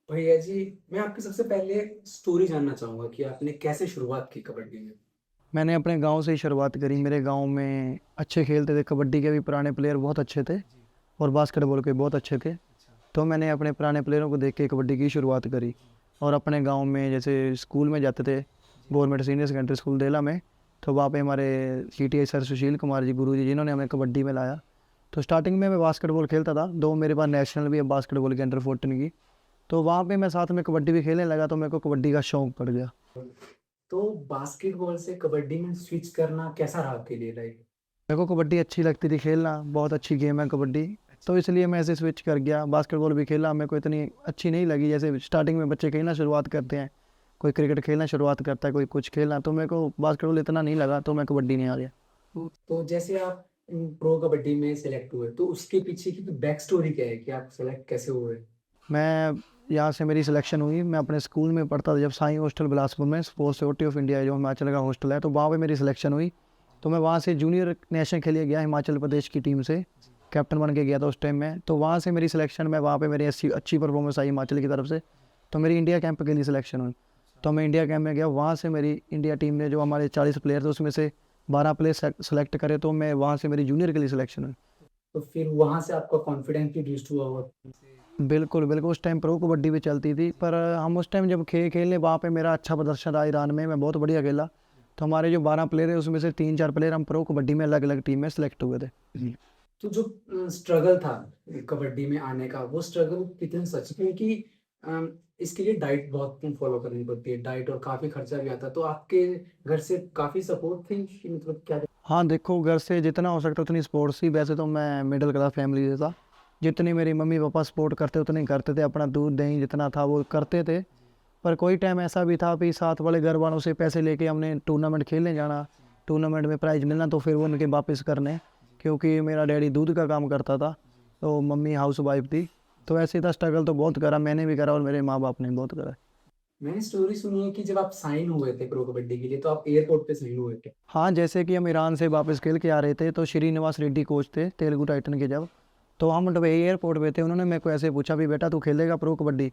भैया जी, मैं आपकी सबसे पहले स्टोरी जानना चाहूँगा कि आपने कैसे शुरुआत की कबड्डी में? मैंने अपने गांव से ही शुरुआत करी। मेरे गांव में अच्छे खेलते थे, कबड्डी के भी पुराने प्लेयर बहुत अच्छे थे और बास्केटबॉल के बहुत अच्छे थे। तो मैंने अपने पुराने प्लेयरों को देख के कबड्डी की शुरुआत करी। और अपने गांव में जैसे स्कूल में जाते थे, गवर्नमेंट सीनियर सेकेंडरी स्कूल देला में, तो वहाँ पे हमारे पीटीआई सर सुशील कुमार जी गुरु जी जिन्होंने हमें कबड्डी में लाया। तो स्टार्टिंग में मैं बास्केटबॉल खेलता था, दो मेरे पास नेशनल भी है बास्केटबॉल के अंडर 14 की। तो वहाँ पे मैं साथ में कबड्डी भी खेलने लगा, तो मेरे को कबड्डी का शौक पड़ गया। तो बास्केटबॉल से कबड्डी में स्विच करना कैसा रहा आपके लिए लाइक? मेरे को कबड्डी अच्छी लगती थी खेलना, बहुत अच्छी गेम है कबड्डी। तो इसलिए मैं ऐसे स्विच कर गया, बास्केटबॉल भी खेला, मेरे को इतनी अच्छी नहीं लगी। जैसे स्टार्टिंग में बच्चे खेलना शुरुआत करते हैं, कोई क्रिकेट खेलना शुरुआत करता है, कोई कुछ खेलना, तो मेरे को बास्केटबॉल इतना नहीं लगा, तो मैं कबड्डी नहीं आ गया। तो जैसे आप प्रो कबड्डी में सेलेक्ट हुए, तो उसके पीछे की बैक स्टोरी क्या है कि आप सेलेक्ट कैसे हुए? मैं यहाँ से मेरी सिलेक्शन हुई, मैं अपने स्कूल में पढ़ता था जब, साईं हॉस्टल बिलासपुर में, स्पोर्ट्स अथॉरिटी ऑफ इंडिया जो हिमाचल का हॉस्टल है, तो वहाँ पे मेरी सिलेक्शन हुई। तो मैं वहाँ से जूनियर नेशनल खेलिए गया हिमाचल प्रदेश की टीम से, कैप्टन बन के गया था उस टाइम में। तो वहाँ से मेरी सिलेक्शन में, वहाँ पे मेरी अच्छी अच्छी परफॉर्मेंस आई हिमाचल की तरफ से, तो मेरी इंडिया कैंप के लिए सिलेक्शन हुई। तो मैं इंडिया कैंप में गया, वहाँ से मेरी इंडिया टीम ने जो हमारे 40 प्लेयर थे उसमें से 12 प्लेयर सेलेक्ट करे, तो मैं वहाँ से मेरी जूनियर के लिए सिलेक्शन हुई। तो फिर वहाँ से आपका कॉन्फिडेंस भी बूस्ट हुआ होगा। बिल्कुल बिल्कुल, उस टाइम प्रो कबड्डी भी चलती थी, पर हम उस टाइम जब खेलने वहाँ पे मेरा अच्छा प्रदर्शन रहा ईरान में, मैं बहुत बढ़िया खेला। तो हमारे जो 12 प्लेयर है उसमें से 3-4 प्लेयर हम प्रो कबड्डी में अलग अलग टीम में सेलेक्ट हुए थे। तो जो स्ट्रगल था कबड्डी में आने का, वो स्ट्रगल कितने सच? क्योंकि इसके लिए डाइट बहुत फॉलो करनी पड़ती है, डाइट, और काफी खर्चा भी आता है। तो आपके घर से काफी सपोर्ट थी कि मतलब क्या? हाँ देखो, घर से जितना हो सकता उतनी स्पोर्ट्स ही। वैसे तो मैं मिडिल क्लास फैमिली से था, जितनी मेरी मम्मी पापा सपोर्ट करते उतने ही करते थे, अपना दूध दही जितना था वो करते थे। पर कोई टाइम ऐसा भी था कि साथ वाले घर वालों से पैसे लेके हमने टूर्नामेंट खेलने जाना, टूर्नामेंट में प्राइज़ मिलना, तो फिर वो उनके वापस करने। क्योंकि मेरा डैडी दूध का काम करता था, तो मम्मी हाउस वाइफ थी। तो ऐसे था, स्ट्रगल तो बहुत करा, मैंने भी करा और मेरे माँ बाप ने भी बहुत करा। मैंने स्टोरी सुनी है कि जब आप साइन हुए थे प्रो कबड्डी के लिए, तो आप एयरपोर्ट पे साइन हुए थे। हाँ, जैसे कि हम ईरान से वापस खेल के आ रहे थे, तो श्रीनिवास रेड्डी कोच थे तेलुगु टाइटन के जब। तो हम मतलब एयरपोर्ट पे थे, उन्होंने मेरे को ऐसे पूछा भी, बेटा तू खेलेगा प्रो कबड्डी?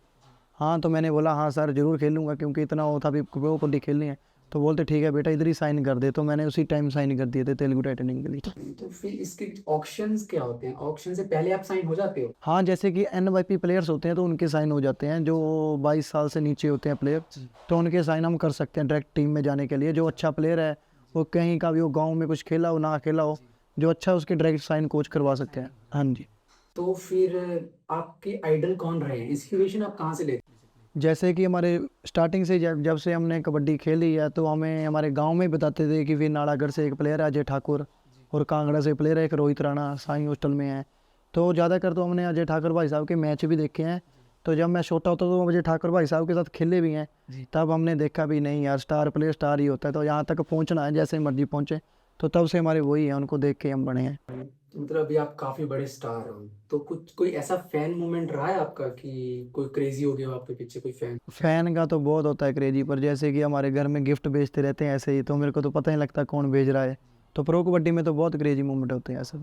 हाँ, तो मैंने बोला हाँ सर ज़रूर खेलूँगा, क्योंकि इतना वो था भी प्रो कबड्डी खेलनी है। तो बोलते ठीक है बेटा, इधर ही साइन कर दे। तो मैंने उसी टाइम साइन कर दिए थे तेलुगु टाइटनिंग के लिए। तो फिर इसके ऑक्शंस क्या होते हैं? ऑक्शन से पहले आप साइन हो जाते हो? हाँ, जैसे कि NYP प्लेयर्स होते हैं तो उनके साइन हो जाते हैं, जो 22 साल से नीचे होते हैं प्लेयर, तो उनके साइन हम कर सकते हैं डायरेक्ट टीम में जाने के लिए। जो अच्छा प्लेयर है, वो कहीं का भी हो, गाँव में कुछ खेला हो ना खेला हो, जो अच्छा है उसके डायरेक्ट साइन कोच करवा सकते हैं। हाँ जी। तो फिर आपके आइडल कौन रहे हैं? इंस्पिरेशन आप कहाँ से लेते जैसे कि हमारे स्टार्टिंग से जब जब से हमने कबड्डी खेली है, तो हमें हमारे गांव में बताते थे कि फिर नालागढ़ से एक प्लेयर है अजय ठाकुर, और कांगड़ा से प्लेयर है एक रोहित राणा, साईं हॉस्टल में है। तो ज़्यादातर तो हमने अजय ठाकुर भाई साहब के मैच भी देखे हैं। तो जब मैं छोटा होता तो अजय ठाकुर भाई साहब के साथ खेले भी हैं। तब हमने देखा भी नहीं यार, स्टार प्लेयर स्टार ही होता है, तो यहाँ तक पहुँचना है जैसे मर्जी पहुँचे। तो तब से हमारे वही है, उनको देख के हम बने हैं। हैं? तो मतलब अभी आप काफी बड़े स्टार हो, तो कुछ कोई ऐसा फैन मोमेंट रहा है आपका कि कोई क्रेजी हो गया हो आपके पीछे कोई फैन? फैन का तो बहुत होता है क्रेजी, पर जैसे कि हमारे घर में गिफ्ट भेजते रहते हैं ऐसे ही, तो मेरे को तो पता ही नहीं लगता कौन भेज रहा है। तो प्रो कबड्डी में तो बहुत क्रेजी मोमेंट होते हैं ऐसे।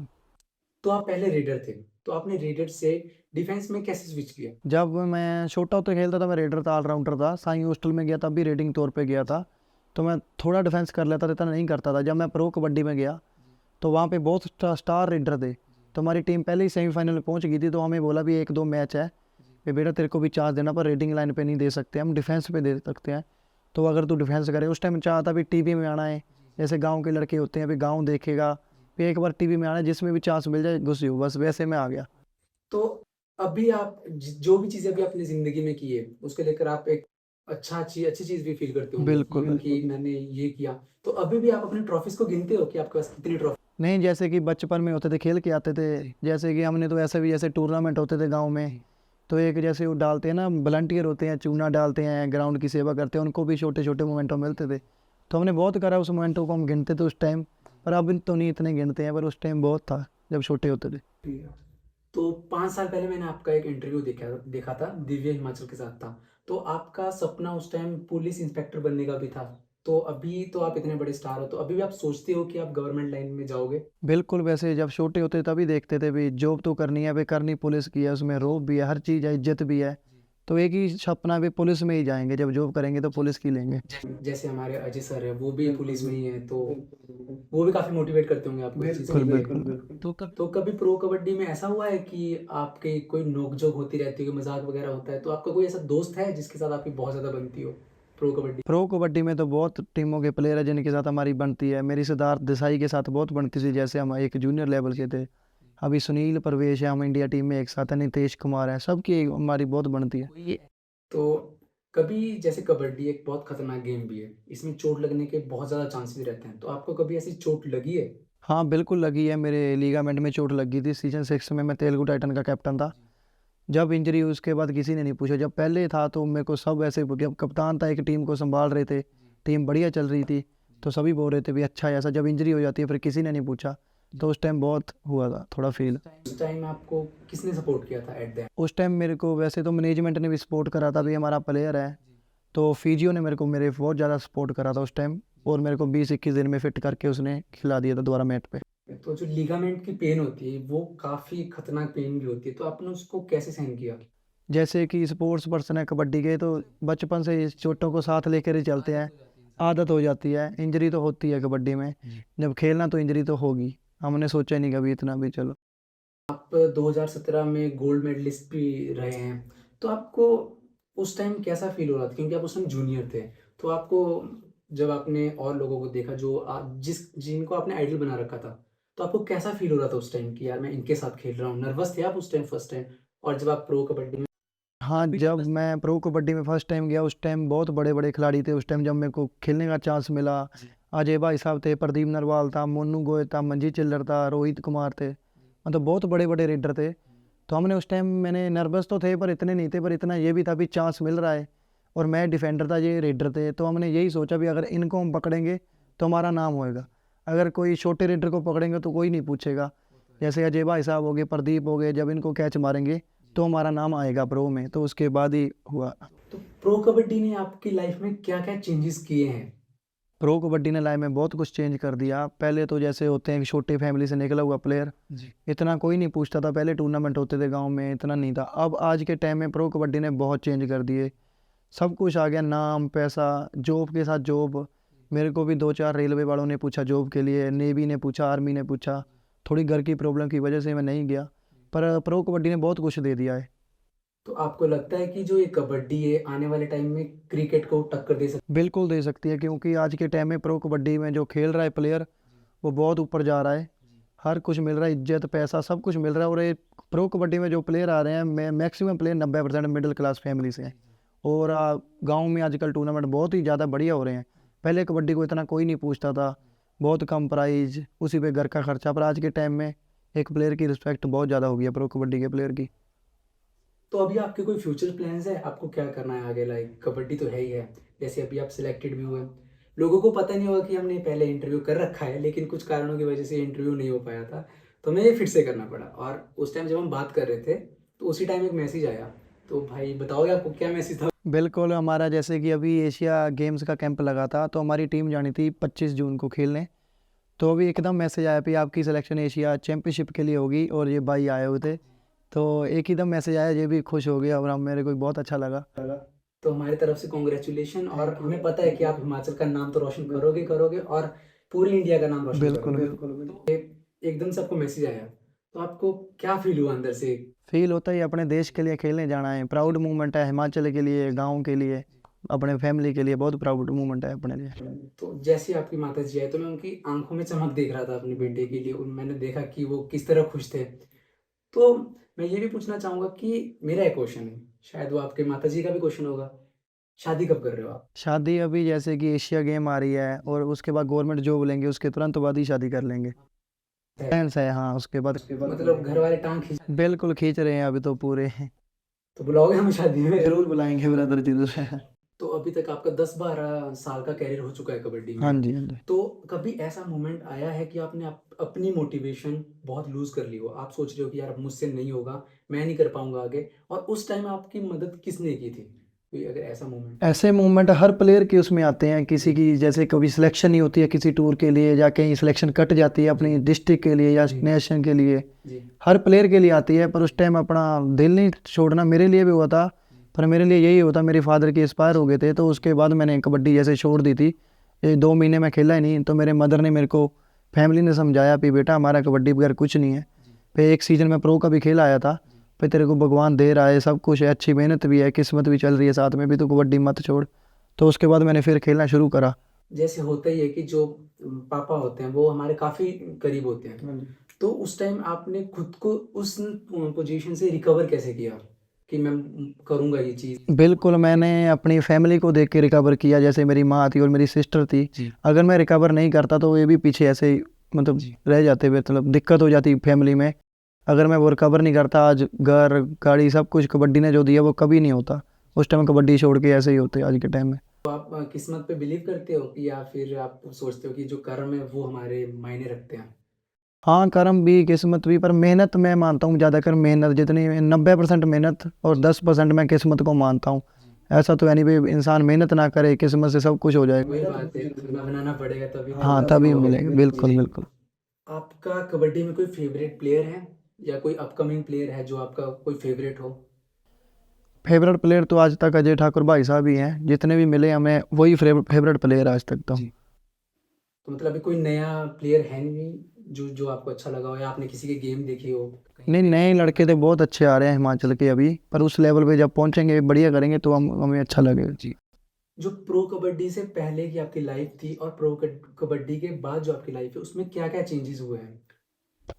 तो आप पहले रेडर थे, तो आपने रेडर से डिफेंस में कैसे स्विच किया? जब मैं छोटा होते खेलता था, मैं रेडर था, ऑलराउंडर था। साईं हॉस्टल में गया तब भी रेडिंग तौर पे गया था, तो मैं थोड़ा डिफेंस कर लेता था, इतना नहीं करता था। जब मैं प्रो कबड्डी में गया, तो वहाँ पे बहुत स्टार रेडर थे। तो हमारी टीम पहले ही सेमीफाइनल में पहुँच गई थी, तो हमें बोला भी 1-2 मैच है, कि बेटा तेरे को भी चांस देना, पर रेडिंग लाइन पे नहीं दे सकते, हम डिफेंस पे दे सकते हैं। तो अगर तू डिफेंस करे, उस टाइम चाहता भी टीवी में आना है, जैसे गांव के लड़के होते हैं, अभी गांव देखेगा, फिर एक बार टीवी में आना है, जिसमें भी चांस मिल जाए घुस जाओ, बस वैसे में आ गया। तो अभी आप जो भी चीजें अभी अपनी जिंदगी में की है, उसके लेकर आप एक अच्छी चीज भी फील करते होंगे बिल्कुल इवन बिल्कुल। कि मैंने ये किया। तो अभी भी आप अपने ट्रॉफीज को गिनते हो कि आपके पास कितनी ट्रॉफी? नहीं, जैसे कि बचपन में होते थे खेल के आते थे, जैसे कि हमने तो ऐसे भी, जैसे टूर्नामेंट होते थे गाँव में, तो एक जैसे वो डालते हैं ना, वॉलंटियर होते हैं, चूना डालते हैं, ग्राउंड की सेवा करते हैं, उनको भी छोटे छोटे मोमेंटो मिलते थे। तो हमने बहुत करा, उस मोमेंटो को हम गिनते थे उस टाइम। पर अब तो नहीं इतने गिनते हैं, पर उस टाइम बहुत था जब छोटे होते थे। तो 5 साल पहले मैंने आपका एक इंटरव्यू देखा देखा था, दिव्य हिमाचल के साथ था। तो आपका सपना उस टाइम पुलिस इंस्पेक्टर बनने का भी था। तो अभी तो आप इतने बड़े स्टार हो, तो अभी भी आप सोचते हो कि आप गवर्नमेंट लाइन में जाओगे? बिल्कुल, वैसे जब छोटे होते तभी देखते थे भी, जॉब तो करनी है, भी करनी पुलिस की है, उसमें रोब भी है, हर चीज़ है, इज्जत भी है। तो एक ही सपना भी पुलिस में ही जाएंगे, जब जॉब करेंगे तो पुलिस की लेंगे। जैसे हमारे अजय सर है वो भी पुलिस में ही है, तो वो भी काफी मोटिवेट करते होंगे आपको इस चीज के बिल्कुल लिए। बिल्कुल। तो कभी प्रो कबड्डी में ऐसा हुआ है कि आपके कोई नोक-झोंक होती रहती है, कोई मज़ाक वगैरह होता है, तो आपका कोई ऐसा दोस्त है जिसके साथ आपकी बहुत ज़्यादा बनती हो प्रो कबड्डी? प्रो कबड्डी में तो बहुत टीमों के प्लेयर है जिनके साथ हमारी बनती है। मेरी सिद्धार्थ देसाई के साथ बहुत बनती थी, जैसे हम एक जूनियर लेवल के थे। अभी सुनील प्रवेश है, हम इंडिया टीम में एक साथ है, नितेश कुमार है, सबकी हमारी बहुत बनती है। तो कभी जैसे कबड्डी एक बहुत खतरनाक गेम भी है, इसमें चोट लगने के बहुत ज़्यादा चांसेस रहते हैं, तो आपको कभी ऐसी चोट लगी है? हाँ बिल्कुल लगी है, मेरे लीगामेंट में चोट लगी थी। सीजन 6 में मैं तेलुगु टाइटन का कैप्टन था। जब इंजरी हुई उसके बाद किसी ने नहीं पूछा। जब पहले था तो मेरे को सब ऐसे, जब कप्तान था, एक टीम को संभाल रहे थे, टीम बढ़िया चल रही थी, तो सभी बोल रहे थे भी अच्छा है ऐसा। जब इंजरी हो जाती है फिर किसी ने नहीं पूछा, तो उस टाइम बहुत हुआ था थोड़ा फील। उस टाइम आपको किसने सपोर्ट किया था एट द एंड? उस टाइम मेरे को वैसे तो मैनेजमेंट ने भी सपोर्ट करा था, भी हमारा प्लेयर है, तो फिजियो ने मेरे बहुत ज़्यादा सपोर्ट करा था उस टाइम, और मेरे को 20-21 दिन में फिट करके उसने खिला दिया था दोबारा मैट पे। तो जो लिगामेंट की पेन होती है वो काफ़ी खतरनाक पेन भी होती है, तो आपने उसको कैसे सहन किया? जैसे कि स्पोर्ट्स पर्सन है कबड्डी के, तो बचपन से इस चोटों को साथ लेकर ही चलते हैं, आदत हो जाती है। इंजरी तो होती है कबड्डी में, जब खेलना तो इंजरी तो होगी। हमने सोचा ही नहीं कभी इतना भी, चलो। आप 2017 में गोल्ड मेडलिस्ट भी रहे हैं, तो आपको उस टाइम कैसा फील हो रहा था? क्योंकि आप उस टाइम जूनियर थे, तो आपको जब आपने और लोगों को देखा जो जिनको आपने आइडल बना रखा था, तो आपको कैसा फील हो रहा था उस टाइम कि यार मैं इनके साथ खेल रहा हूँ? नर्वस थे आप उस टाइम फर्स्ट टाइम? और जब आप प्रो कबड्डी में हाँ, जब मैं प्रो कबड्डी में फर्स्ट टाइम गया, उस टाइम बहुत बड़े बड़े खिलाड़ी थे। उस टाइम जब मेरे को खेलने का चांस मिला, अजय भाई साहब थे, प्रदीप नरवाल था, मोनू गोयल था, मंजीत चिल्लर था, रोहित कुमार थे, मतलब बहुत बड़े बड़े रेडर थे। तो हमने उस टाइम, मैंने नर्वस तो थे पर इतने नहीं थे, पर इतना ये भी था भी चांस मिल रहा है, और मैं डिफेंडर था, ये रेडर थे। तो हमने यही सोचा भी अगर इनको हम पकड़ेंगे तो हमारा नाम होएगा, अगर कोई छोटे रेडर को पकड़ेंगे तो कोई नहीं पूछेगा। जैसे अजय भाई साहब हो गए, प्रदीप हो गए, जब इनको कैच मारेंगे तो हमारा नाम आएगा प्रो में। तो उसके बाद ही हुआ। तो प्रो कबड्डी ने आपकी लाइफ में क्या-क्या चेंजेस किए हैं? प्रो कबड्डी ने लाइफ में बहुत कुछ चेंज कर दिया। पहले तो जैसे होते हैं कि छोटी फैमिली से निकला हुआ प्लेयर, इतना कोई नहीं पूछता था। पहले टूर्नामेंट होते थे गांव में, इतना नहीं था। अब आज के टाइम में प्रो कबड्डी ने बहुत चेंज कर दिए, सब कुछ आ गया, नाम, पैसा, जॉब के साथ जॉब। मेरे को भी 2-4 रेलवे वालों ने पूछा जॉब के लिए, नेवी ने पूछा, आर्मी ने पूछा। थोड़ी घर की प्रॉब्लम की वजह से मैं नहीं गया, पर प्रो कबड्डी ने बहुत कुछ दे दिया है। तो आपको लगता है कि जो ये कबड्डी है आने वाले टाइम में क्रिकेट को टक्कर दे सकती बिल्कुल दे सकती है, क्योंकि आज के टाइम में प्रो कबड्डी में जो खेल रहा है प्लेयर, वो बहुत ऊपर जा रहा है। हर कुछ मिल रहा है, इज्जत, पैसा, सब कुछ मिल रहा है। और ये प्रो कबड्डी में जो प्लेयर आ रहे हैं, maximum player 90% middle class family से हैं। और गांव में आजकल टूर्नामेंट बहुत ही ज़्यादा बढ़िया हो रहे हैं। पहले कबड्डी को इतना कोई नहीं पूछता था, बहुत कम प्राइज, उसी पे घर का खर्चा। पर आज के टाइम में एक प्लेयर की रिस्पेक्ट बहुत ज़्यादा हो गई है प्रो कबड्डी के प्लेयर की। तो अभी आपके कोई फ्यूचर प्लान्स है? आपको क्या करना है आगे? लाइक कबड्डी तो है ही है, जैसे अभी आप सिलेक्टेड भी हुए, लोगों को पता नहीं होगा कि हमने पहले इंटरव्यू कर रखा है, लेकिन कुछ कारणों की वजह से इंटरव्यू नहीं हो पाया था, तो हमें ये फिर से करना पड़ा। और उस टाइम जब हम बात कर रहे थे, तो उसी टाइम एक मैसेज आया, तो भाई बताओगे आपको क्या मैसेज था? बिल्कुल, हमारा जैसे कि अभी एशिया गेम्स का कैंप लगा था, तो हमारी टीम जानी थी 25 जून को खेलने। तो अभी एकदम मैसेज आया कि आपकी सिलेक्शन एशिया चैंपियनशिप के लिए होगी, और ये भाई आए हुए थे, तो एक ही दम मैसेज आया, ये भी खुश हो गया और हम, मेरे को बहुत अच्छा लगा। तो हमारी तरफ से कॉन्ग्रेचुलेशन, और हमें पता है कि आप हिमाचल का नाम तो रोशन करोगे करोगे और पूरी इंडिया का नाम रोशन बिल्कुल करोगे। बिल्कुल। एकदम से आपको मैसेज आया, तो आपको क्या फील हुआ अंदर से? फील होता ही, अपने देश के लिए खेलने जाना है, प्राउड मूवमेंट है, हिमाचल के लिए, गाँव के लिए, अपने फैमिली के लिए बहुत प्राउड मूवमेंट है अपने लिए। तो जैसे आपकी माता जी आए, तो मैं उनकी आंखों में चमक देख रहा था अपने बेटे के लिए, मैंने देखा कि वो किस तरह खुश थे। तो मैं ये भी पूछना चाहूँगा कि मेरा एक क्वेश्चन है, शायद वो आपके माता जी का भी क्वेश्चन होगा, शादी कब कर रहे हो आप? शादी अभी जैसे कि एशिया गेम आ रही है, और उसके बाद गवर्नमेंट जॉब लेंगे, उसके तुरंत बाद ही शादी कर लेंगे। प्लान्स है, हाँ, उसके बाद। मतलब घर वाले टांग खींच, बिल्कुल खींच रहे हैं अभी तो पूरे। तो बुलाओगे हमें शादी में? जरूर बुलाएंगे ब्रदर, जरूर। तो अभी तक आपका 10-12 साल का कैरियर हो चुका है कबड्डी हाँ में। जी, हाँ जी। तो कभी ऐसा मोमेंट आया है कि आपने अपनी मोटिवेशन बहुत लूज़ कर ली हो? आप सोच रहे हो कि यार अब मुझसे नहीं होगा, मैं नहीं कर पाऊँगा आगे, और उस टाइम आपकी मदद किसने की थी? कोई अगर ऐसा मोमेंट? ऐसे मूवमेंट हर प्लेयर के उसमें आते हैं। किसी की जैसे कभी सिलेक्शन नहीं होती है किसी टूर के लिए, या कहीं सिलेक्शन कट जाती है अपनी डिस्ट्रिक्ट के लिए या नेशन के लिए, जी। हर प्लेयर के लिए आती है। पर उस टाइम अपना दिल नहीं छोड़ना। मेरे लिए भी हुआ था पर मेरे लिए यही होता, मेरे फादर के एक्सपायर हो गए थे, तो उसके बाद मैंने कबड्डी जैसे छोड़ दी थी। ये 2 महीने मैं खेला ही नहीं, तो मेरे मदर ने मेरे को, फैमिली ने समझाया कि बेटा हमारा कबड्डी बगैर कुछ नहीं है। फिर एक सीज़न में प्रो का भी खेल आया था। फिर तेरे को भगवान दे रहा है, सब कुछ है, अच्छी मेहनत भी है, किस्मत भी चल रही है साथ में भी, तो कबड्डी मत छोड़। तो उसके बाद मैंने फिर खेलना शुरू करा। जैसे होता ही है कि जो पापा होते हैं वो हमारे काफी करीब होते हैं, तो उस टाइम आपने खुद को उस पोजीशन से रिकवर कैसे किया कि मैं करूंगा ये चीज? बिल्कुल, मैंने अपनी फैमिली को देख के रिकवर किया। जैसे मेरी माँ थी और मेरी सिस्टर थी, अगर मैं रिकवर नहीं करता तो ये भी पीछे ऐसे ही मतलब रह जाते, मतलब दिक्कत हो जाती फैमिली में। अगर मैं वो रिकवर नहीं करता, आज घर गाड़ी सब कुछ कबड्डी ने जो दिया वो कभी नहीं होता। उस टाइम कबड्डी छोड़ के ऐसे ही होते आज के टाइम में। तो आप किस्मत पे बिलीव करते हो कि या फिर आप सोचते हो कि जो कर्म है वो हमारे मायने रखते हैं? हाँ, कर्म भी किस्मत भी, पर मेहनत मैं मानता हूँ ज़्यादातर। मेहनत जितनी 90% मेहनत और 10% मैं किस्मत को मानता हूँ। ऐसा तो यानी भाई इंसान मेहनत ना करे, किस्मत से सब कुछ हो जाएगा। वही बात है, खाना बनाना पड़ेगा तभी हाँ, तभी मिलेगा। बिल्कुल बिल्कुल। आपका कबड्डी में कोई फेवरेट प्लेयर है या कोई अपकमिंग प्लेयर है जो आपका कोई फेवरेट हो? फेवरेट प्लेयर तो आज तक अजय ठाकुर भाई साहब ही हैं, जितने भी मिले हमें वही फेवरेट प्लेयर आज तक तो। तो मतलब अभी कोई नया प्लेयर है नहीं जो जो आपको अच्छा लगा हो या आपने किसी के गेम देखी हो? नहीं, नए लड़के तो बहुत अच्छे आ रहे हैं हिमाचल के अभी, पर उस लेवल पे जब पहुंचेंगे, बढ़िया करेंगे तो हमें अच्छा लगेगा जी। जो प्रो कबड्डी से पहले की आपकी लाइफ थी और प्रो कबड्डी के बाद जो आपकी लाइफ है उसमें क्या क्या चेंजेस हुए हैं?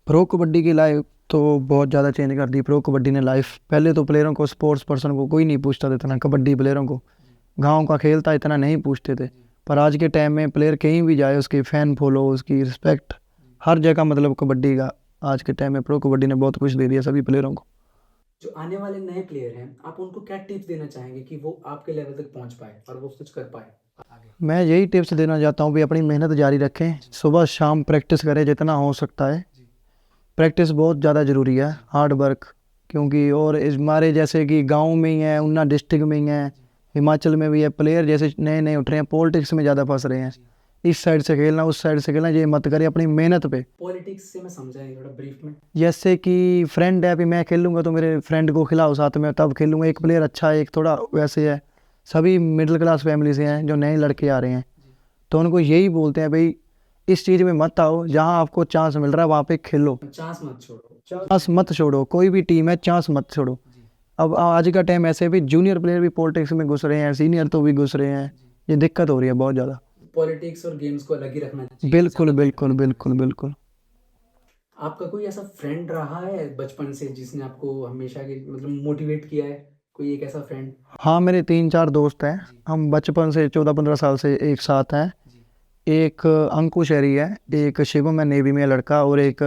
प्रो कबड्डी की लाइफ तो बहुत ज़्यादा चेंज कर दी प्रो कबड्डी ने लाइफ। पहले तो प्लेयरों को, स्पोर्ट्स पर्सन को कोई नहीं पूछता था इतना, कबड्डी प्लेयरों को गांव का खेल था इतना नहीं पूछते थे। पर आज के टाइम में प्लेयर कहीं भी जाए, उसकी फ़ैन फॉलो, उसकी रिस्पेक्ट हर जगह, मतलब कबड्डी का आज के टाइम में प्रो कबड्डी ने बहुत कुछ दे दिया सभी प्लेयरों को। जो आने वाले नए प्लेयर हैं आप उनको क्या टिप्स देना चाहेंगे कि वो आपके लेवल तक पहुंच पाए और वो कुछ कर पाए आगे? मैं यही टिप्स देना चाहता हूँ भी अपनी मेहनत जारी रखें, सुबह शाम प्रैक्टिस करें जितना हो सकता है। प्रैक्टिस बहुत ज़्यादा ज़रूरी है, हार्ड वर्क। क्योंकि और हमारे जैसे कि गांव में ही है, ऊना डिस्ट्रिक्ट में ही है, हिमाचल में भी है, प्लेयर जैसे नए नए उठ रहे हैं, पॉलिटिक्स में ज़्यादा फंस रहे हैं। इस साइड से खेलना, उस साइड से खेलना, ये मत करें, अपनी मेहनत पे। पॉलिटिक्स से मैं समझा नहीं थोड़ा ब्रीफ में। जैसे कि फ्रेंड है, अभी मैं खेल लूँगा तो मेरे फ्रेंड को खिलाओ साथ में, तब खेलूँगा। एक प्लेयर अच्छा है, एक थोड़ा वैसे है। सभी मिडिल क्लास फैमिली से हैं जो नए लड़के आ रहे हैं, तो उनको यही बोलते हैं भाई इस चीज़ में मत आओ, जहाँ आपको चांस मिल रहा है वहाँ पे खेलो, चांस मत छोड़ो। चांस मत छोड़ो। कोई भी टीम है, चांस मत छोड़ो। अब आज का टाइम ऐसे भी जूनियर प्लेयर भी पॉलिटिक्स में घुस रहे हैं, सीनियर तो भी घुस रहे हैं, ये दिक्कत हो रही है बहुत ज़्यादा। पॉलिटिक्स और गेम्स को अलग ही रखना चाहिए। बिल्कुल बिल्कुल बिल्कुल बिल्कुल। आपका कोई ऐसा फ्रेंड रहा है बचपन से जिसने आपको हमेशा के मतलब मोटिवेट किया है? कोई एक ऐसा फ्रेंड? हाँ, मेरे 3-4 दोस्त हैं, हम बचपन से 14-15 साल से एक साथ हैं। एक अंकुश हरी है, एक शिवम है नेवी में लड़का, और एक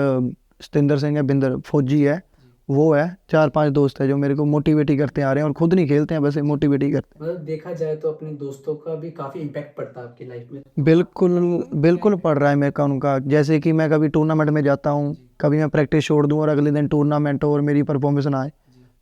सतिंदर सिंह है, बिंदर फौजी है, वो है। 4-5 दोस्त है जो मेरे को मोटिवेट ही करते आ रहे हैं, और खुद नहीं खेलते हैं, वैसे मोटिवेट ही करते मतलब देखा जाए तो अपने दोस्तों का भी काफी इम्पैक्ट पड़ता है आपकी लाइफ में। हैं। बिल्कुल बिल्कुल पड़ रहा है मेरे का उनका। जैसे कि मैं कभी टूर्नामेंट में जाता हूँ, कभी मैं प्रैक्टिस छोड़ दूँ और अगले दिन टूर्नामेंट और मेरी परफॉर्मेंस ना आए,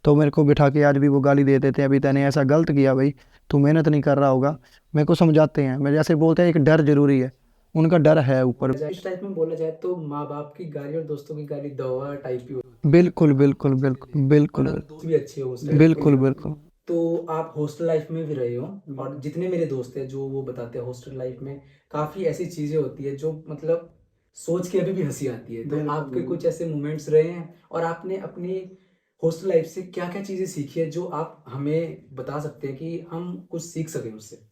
तो मेरे को बिठा के आज भी वो गाली दे देते हैं, अभी तैने ऐसा गलत किया भाई, तू मेहनत नहीं कर रहा होगा। मेरे को समझाते हैं, मैं जैसे बोलते हैं एक डर जरूरी है, उनका डर है ऊपर। इस टाइप में बोला जाए तो माँ बाप की गाली और दोस्तों की गाली दवा टाइप की बिल्कुल बिल्कुल बिल्कुल बिल्कुल दोस्त भी अच्छे हो उस टाइप बिल्कुल बिल्कुल। तो आप हॉस्टल लाइफ में भी रहे हो और जितने मेरे दोस्त हैं जो वो बताते हैं हॉस्टल लाइफ में काफी ऐसी चीजें होती है जो मतलब सोच के अभी भी हंसी आती है। तो आपके कुछ ऐसे मोमेंट्स रहे हैं और आपने अपनी हॉस्टल लाइफ से क्या क्या चीजें सीखी है जो आप हमें बता सकते हैं कि हम कुछ सीख सकें उससे?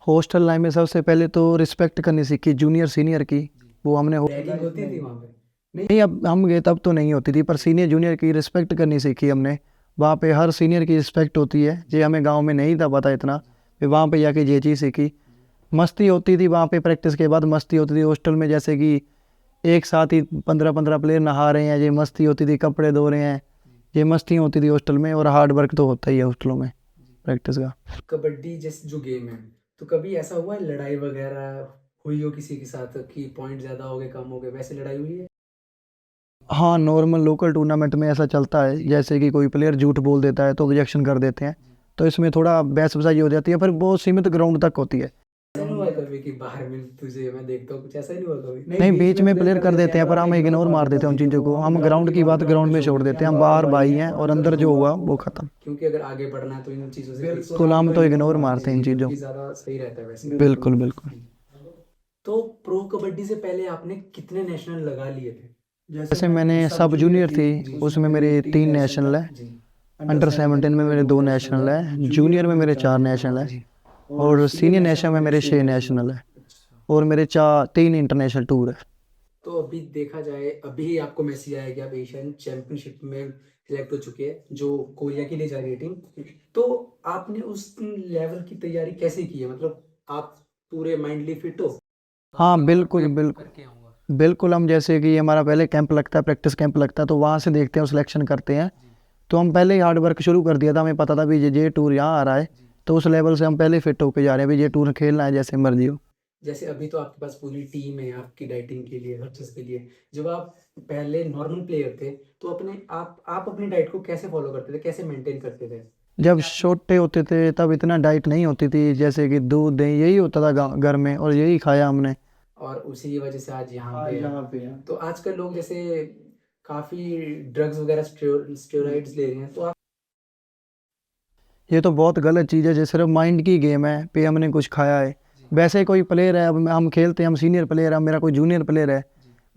हॉस्टल लाइफ में सबसे पहले तो रिस्पेक्ट करनी सीखी जूनियर सीनियर की, वो हमने रैगिंग होती थी वहाँ पे? नहीं, अब हम गए तब तो नहीं होती थी, पर सीनियर जूनियर की रिस्पेक्ट करनी सीखी हमने। वहाँ पे हर सीनियर की रिस्पेक्ट होती है, ये हमें गांव में नहीं था पता इतना, फिर वहाँ पे जाके ये चीज़ सीखी। मस्ती होती थी वहाँ पे, प्रैक्टिस के बाद मस्ती होती थी हॉस्टल में, जैसे कि एक साथ ही 15-15 प्लेयर नहा रहे हैं, ये मस्ती होती थी, कपड़े धो रहे हैं, ये मस्ती होती थी हॉस्टल में। और हार्ड वर्क तो होता ही है हॉस्टलों में प्रैक्टिस का। कबड्डी जैसे जो गेम है तो कभी ऐसा हुआ है लड़ाई वगैरह हुई हो किसी के साथ कि पॉइंट ज्यादा हो गए कम हो गए, वैसे लड़ाई हुई है? हाँ, नॉर्मल लोकल टूर्नामेंट में ऐसा चलता है, जैसे कि कोई प्लेयर झूठ बोल देता है तो रिजेक्शन कर देते हैं, तो इसमें थोड़ा बहस बसाई हो जाती है, पर बहुत सीमित ग्राउंड तक होती है। ऐसा नहीं हुआ है कभी कि बाहर मिल तुझे, मैं देखता हूँ, कुछ ऐसा ही नहीं हुआ कभी? नहीं, बीच में प्लेयर कर देते हैं पर हम इग्नोर मार देते हैं उन चीज़ों को। हम ग्राउंड की बात ग्राउंड में छोड़ देते हैं, हम बाहर भाई हैं और अंदर जो हुआ वो खत्म। क्योंकि अगर आगे बढ़ना है तो इन चीज़ों से पीछे बिल्कुल, हम तो इग्नोर मारते हैं इन जो चीज़ों कि को। ज़्यादा सही रहता है वैसे। बिल्कुल बिल्कुल। तो प्रो कबड्डी से पहले आपने कितने नेशनल लगा लिए थे? जैसे मैंने सब जूनियर थी उसमें मेरे 3 नेशनल है, अंडर 17 में मेरे 2 नेशनल है, जूनियर में मेरे 4 नेशनल है और सीनियर नेशनल में मेरे 6 नेशनल है और मेरे 3 इंटरनेशनल टूर है। तो अभी देखा जाए, अभी ही आपको मैसेज आया कि आप एशियन चैंपियनशिप में सिलेक्ट हो चुके हैं, जो कोरिया के लिए जा रही है टीम। तो आपने उस लेवल की तैयारी कैसे की है? मतलब आप पूरे माइंडली फिट हो? हाँ बिल्कुल बिल्कुल। करके आऊँगा। बिल्कुल, हम जैसे कि हमारा पहले कैंप लगता है, प्रैक्टिस कैंप लगता है, तो वहाँ से देखते हैं, सिलेक्शन करते हैं। तो हम पहले ही हार्ड वर्क शुरू कर दिया था, हमें पता था भी ये टूर यहाँ आ रहा है, तो उस लेवल से हम पहले फिट होके जा रहे हैं भी ये टूर खेलना है जैसे मर्जी हो। जैसे अभी तो आपके पास पूरी टीम है आपकी डाइटिंग के लिए, हर चीज़ के लिए। जब आप पहले नॉर्मल प्लेयर थे, तो अपने आप अपनी डाइट को कैसे फॉलो करते थे, कैसे मेंटेन करते थे? जब छोटे होते थे तब इतना डाइट नहीं होती थी, जैसे कि दूध दही यही होता था घर में और यही खाया हमने। और उसी की वजह से आज यहाँ आज पे है। यहाँ पे हैं। तो आजकल लोग जैसे काफ़ी ड्रग्स वगैरह स्टेरॉइड्स ले रहे हैं, तो आप ये तो बहुत गलत चीज़ है, जैसे सिर्फ माइंड की गेम है पे हमने कुछ खाया है। वैसे कोई प्लेयर है, अब हम खेलते हैं, हम सीनियर प्लेयर है, मेरा कोई जूनियर प्लेयर है,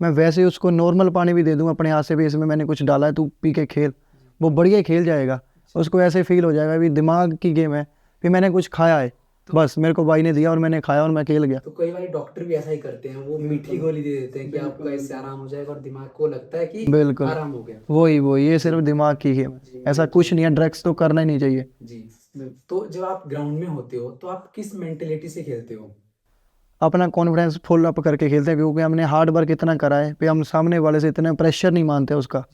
मैं वैसे उसको नॉर्मल पानी भी दे दूँ अपने हाथ से भी इसमें मैंने कुछ डाला है, तू पी के खेल, वो बढ़िया ही खेल जाएगा। उसको ऐसे फील हो जाएगा भी दिमाग की गेम है, फिर मैंने कुछ खाया है, बस मेरे को भाई ने दिया और मैंने खाया और मैं खेल गया। तो कई बार डॉक्टर भी ऐसा ही करते हैं, वो मीठी गोली दे देते हैं कि आपका इससे आराम हो जाएगा, और दिमाग को लगता है कि बिल्कुल, आराम हो गया। वो ये सिर्फ दिमाग की गेम है, ऐसा कुछ नहीं है, ड्रग्स तो करना ही नहीं चाहिए। जी। तो जब आप ग्राउंड में होते हो, तो आप किस मेंटेलिटी से खेलते हो? अपना कॉन्फिडेंस फुल अप करके खेलते हैं, क्योंकि हमने हार्ड वर्क इतना करा है पे हम सामने वाले से इतना प्रेशर नहीं मानते उसका,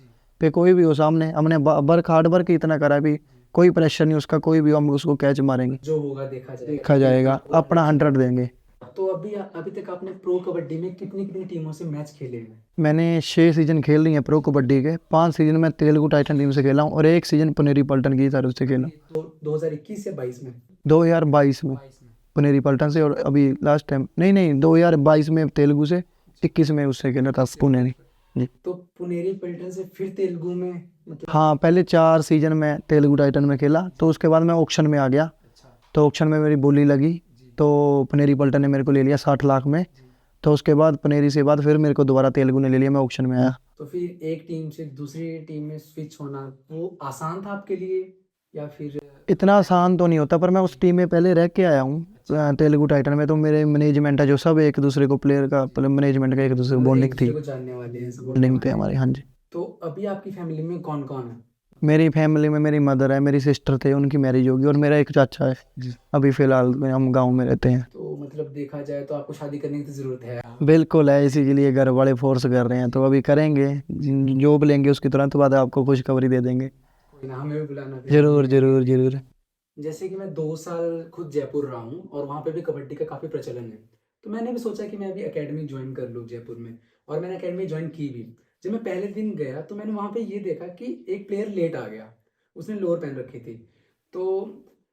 पे कोई भी हो सामने, हमने वर्क हार्ड वर्क ही इतना करा है भी कोई प्रेशर नहीं उसका, कोई भी हम उसको कैच मारेंगे, जो होगा देखा जाएगा। देखा जाएगा, अपना 100 देंगे। तो अभी तक आपने प्रो कबड्डी में कितनी कितनी टीमों से मैच खेले हैं? मैंने 6 सीजन खेल लिए हैं प्रो कबड्डी के, 5 सीजन मैं तेलुगु टाइटन टीम से खेला हूँ और 1 सीजन पुनेरी पल्टन की तरफ से खेला। तो 2021 या 22 में? 2022 में पुनेरी पल्टन से, और अभी लास्ट टाइम नहीं 2022 में तेलुगु से, 21 में उससे खेला था पुनेरी जी। तो पुनेरी पल्टन से फिर तेलुगु में, मतलब हाँ, पहले 4 सीजन में तेलुगु टाइटन में खेला, तो उसके बाद मैं ऑक्शन में आ गया, तो ऑक्शन में मेरी बोली लगी, तो पनेरी पल्टन ने मेरे को ले लिया 60 लाख में, तो उसके बाद पनेरी से बाद फिर मेरे को दोबारा तेलुगु ने ले लिया, मैं ऑक्शन में आया। तो फिर एक टीम से दूसरी टीम में स्विच होना वो आसान था आपके लिए, या फिर? इतना आसान तो नहीं होता, पर मैं उस टीम में पहले रह के आया हूँ तेलुगु टाइटन में, तो मेरे मैनेजमेंट है जो सब एक दूसरे को, प्लेयर का मैनेजमेंट का एक दूसरे को बॉन्डिंग एक थी, दूसरे को जानने वाले हैं सब। बॉन्डिंग थे हमारी। हाँ जी। तो अभी आपकी फैमिली में कौन कौन है? मेरी फैमिली में मेरी मदर है, मेरी सिस्टर थे, उनकी मैरिज होगी, और मेरा एक चाचा है, अभी फिलहाल में हम गाँव में रहते हैं। तो मतलब देखा जाए तो आपको शादी करने की तो ज़रूरत है। बिल्कुल है, इसी के लिए घर वाले फोर्स कर रहे हैं, तो अभी करेंगे, जॉब लेंगे उसकी तुरंत बाद आपको खुशखबरी दे देंगे। कोई ना, हमें भी बुलाना फिर। जरूर जरूर जरूर। जैसे कि मैं 2 साल खुद जयपुर रहा हूँ, और वहाँ पे भी कबड्डी का काफ़ी प्रचलन है। तो मैंने भी सोचा कि मैं अभी एकेडमी ज्वाइन कर लूँ जयपुर में, और मैंने एकेडमी ज्वाइन की भी। जब मैं पहले दिन गया तो मैंने वहाँ पे ये देखा कि एक प्लेयर लेट आ गया, उसने लोअर पहन रखी थी। तो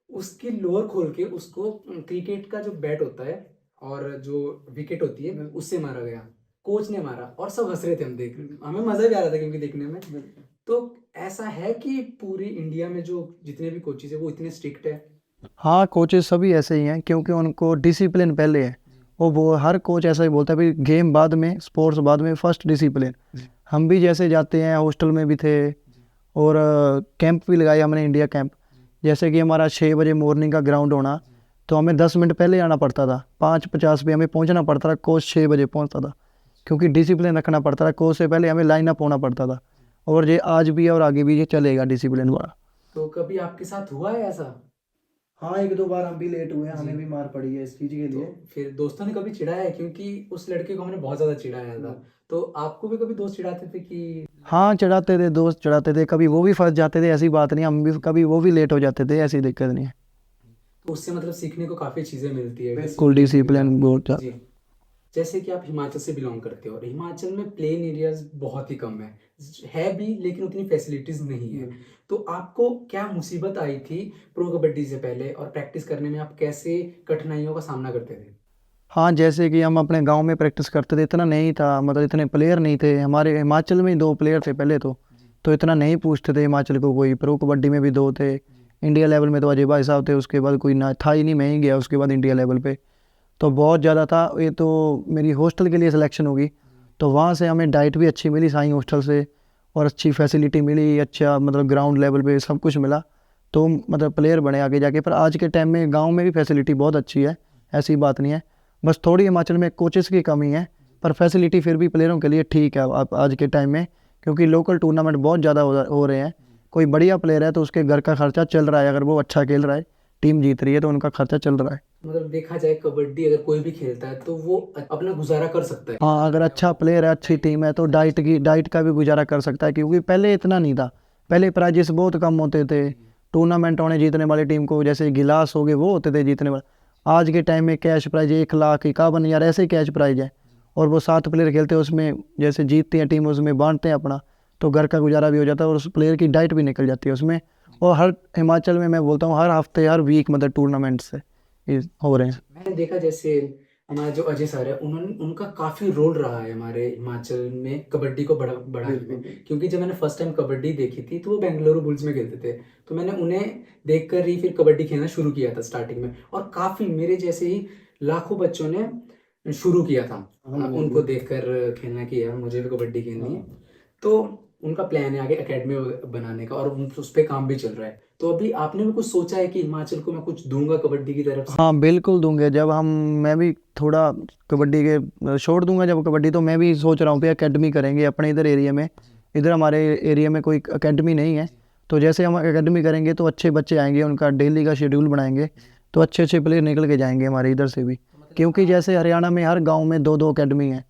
उसकी लोअर खोल के उसको क्रिकेट का जो बैट होता है और जो विकेट होती है उससे मारा गया। कोच ने मारा और सब हंस रहे थे, हमें मज़ा भी आ रहा था क्योंकि देखने में। तो ऐसा है कि पूरी इंडिया में जो जितने भी कोचेस है वो इतने स्ट्रिक्ट है? हाँ, कोचेस सभी ऐसे ही हैं, क्योंकि उनको डिसिप्लिन पहले है, वो हर कोच ऐसा ही बोलता है भाई गेम बाद में, स्पोर्ट्स बाद में, फर्स्ट डिसिप्लिन। हम भी जैसे जाते हैं, हॉस्टल में भी थे और कैंप भी लगाया हमने, इंडिया कैंप, जैसे कि हमारा 6 बजे मॉर्निंग का ग्राउंड होना, तो हमें 10 मिनट पहले आना पड़ता था, 5:50 पे हमें पहुंचना पड़ता था, कोच 6 बजे पहुंचता था, क्योंकि डिसिप्लिन रखना पड़ता था, कोच से पहले हमें लाइन अप होना पड़ता था, और ये आज भी है और आगे भी ये चलेगा डिसिप्लिन वाला। तो कभी आपके साथ हुआ है ऐसा? हाँ, 1-2 बार हम भी लेट हुए हैं, हमें भी मार पड़ी है इस चीज़ के तो लिए। फिर दोस्तों ने कभी चिढ़ाया है? क्योंकि उस लड़के को हमने बहुत ज़्यादा चिढ़ाया था। तो आपको भी कभी दोस्त चिढ़ाते थे कि? हाँ, चढ़ाते थे, दोस्त चढ़ाते थे, कभी वो भी फंस जाते थे, ऐसी बात नहीं, हम भी कभी वो भी लेट हो जाते थे, ऐसी दिक्कत नहीं है। तो उससे मतलब सीखने को काफ़ी चीज़ें मिलती है। बिल्कुल, डिसिप्लिन बहुत ज़्यादा। जी। जैसे कि आप हिमाचल से बिलोंग करते हो, और हिमाचल में प्लेन एरियाज बहुत ही कम है भी, लेकिन उतनी फैसिलिटीज नहीं है। तो आपको क्या मुसीबत आई थी प्रो कबड्डी से पहले, और प्रैक्टिस करने में आप कैसे कठिनाइयों का सामना करते थे? हाँ, जैसे कि हम अपने गांव में प्रैक्टिस करते थे, इतना नहीं था, मतलब इतने प्लेयर नहीं थे हमारे हिमाचल में ही 2 प्लेयर थे पहले तो इतना नहीं पूछते थे हिमाचल को कोई। प्रो कबड्डी में भी 2 थे, इंडिया लेवल में तो अजय भाई साहब थे, उसके बाद कोई ना था ही नहीं, मैं ही गया उसके बाद इंडिया लेवल पे। तो बहुत ज़्यादा था ये। तो मेरी हॉस्टल के लिए सिलेक्शन होगी, तो वहाँ से हमें डाइट भी अच्छी मिली साईं हॉस्टल से, और अच्छी फैसिलिटी मिली, अच्छा मतलब ग्राउंड लेवल पे सब कुछ मिला। तो मतलब प्लेयर बने आगे जाके। पर आज के टाइम में गांव में भी फैसिलिटी बहुत अच्छी है, ऐसी बात नहीं है। बस थोड़ी हिमाचल में कोचेस की कमी है, पर फैसिलिटी फिर भी प्लेयरों के लिए ठीक है आप आज के टाइम में, क्योंकि लोकल टूर्नामेंट बहुत ज़्यादा हो रहे हैं। कोई बढ़िया प्लेयर है तो उसके घर का खर्चा चल रहा है, अगर वो अच्छा खेल रहा है, टीम जीत रही है तो उनका खर्चा चल रहा है। मतलब देखा जाए कबड्डी अगर कोई भी खेलता है तो वो अपना गुजारा कर सकता है। हाँ, अगर अच्छा प्लेयर है, अच्छी टीम है, तो डाइट का भी गुजारा कर सकता है, क्योंकि पहले इतना नहीं था। पहले प्राइजेस बहुत कम होते थे, टूर्नामेंट होने जीतने वाली टीम को, जैसे गिलास हो गए वो होते थे जीतने वाले। आज के टाइम में कैश प्राइज 1,51,000 ऐसे कैश प्राइज है, और वो 7 प्लेयर खेलते हैं उसमें, जैसे जीतती है टीम उसमें बांटते हैं अपना, तो घर का गुजारा भी हो जाता है और उस प्लेयर की डाइट भी निकल जाती है उसमें। और हर हिमाचल में मैं बोलता हूँ हर हफ्ते हर वीक मतलब टूर्नामेंट्स हो रहे हैं। मैंने देखा जैसे हमारा जो अजय सर है उन्होंने उनका काफी रोल रहा है हमारे हिमाचल में कबड्डी को बढ़ाने में, क्योंकि जब मैंने फर्स्ट टाइम कबड्डी देखी थी तो वो बेंगलुरु बुल्स में खेलते थे। तो मैंने उन्हें देखकर ही फिर कबड्डी खेलना शुरू किया था स्टार्टिंग में, और काफी मेरे जैसे ही लाखों बच्चों ने शुरू किया था उनको देखकर खेलना कि यार मुझे भी कबड्डी खेलनी है। तो उनका प्लान है आगे एकेडमी बनाने का, और उस पर काम भी चल रहा है। तो अभी आपने भी कुछ सोचा है कि हिमाचल को मैं कुछ दूंगा कबड्डी की तरफ से? हाँ बिल्कुल दूंगे। जब हम मैं भी थोड़ा कबड्डी के छोड़ दूंगा जब कबड्डी, तो मैं भी सोच रहा हूँ कि एकेडमी करेंगे अपने इधर एरिया में। इधर हमारे एरिया में कोई एकेडमी नहीं है, तो जैसे हम एकेडमी करेंगे तो अच्छे बच्चे आएंगे, उनका डेली का शेड्यूल बनाएंगे, तो अच्छे अच्छे प्लेयर निकल के जाएंगे हमारे इधर से भी। क्योंकि जैसे हरियाणा में हर गाँव में 2-2 अकेडमी है,